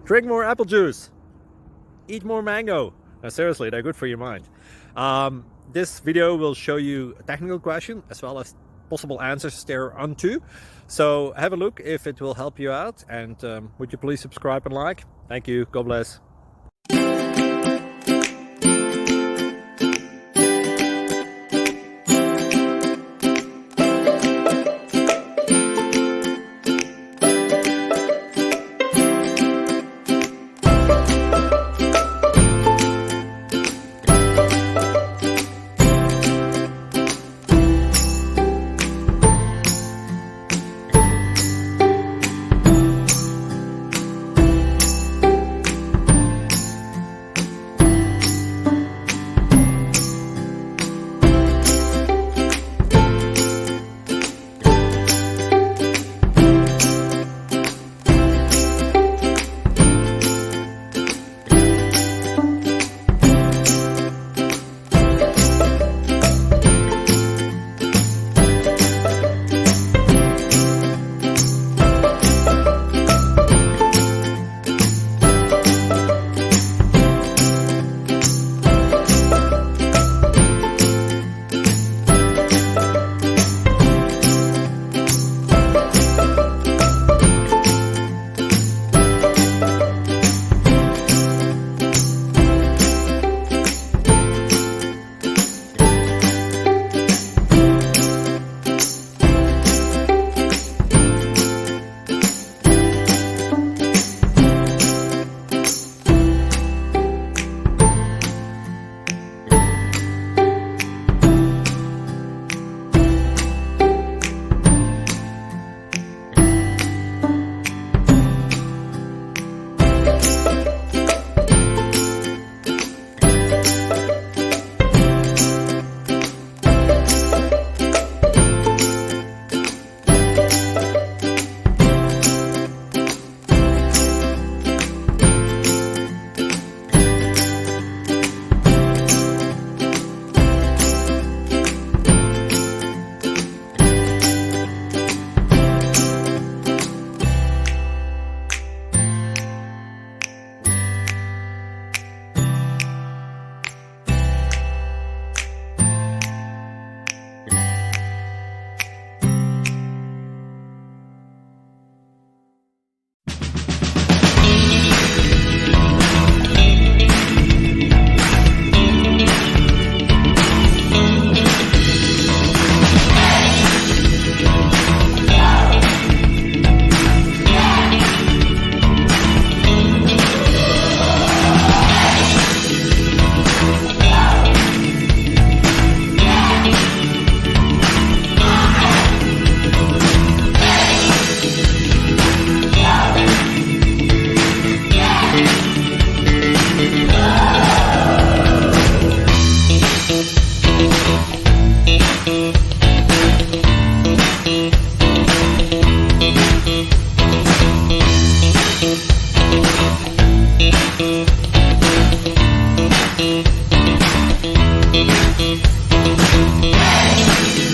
Drink more apple juice. Eat more mango. No, seriously, they're good for your mind. This video will show you a technical question as well as possible answers thereunto. So have a look if it will help you out, and would you please subscribe and like? Thank you. God bless.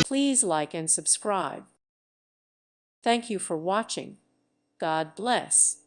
Please like and subscribe. Thank you for watching. God bless.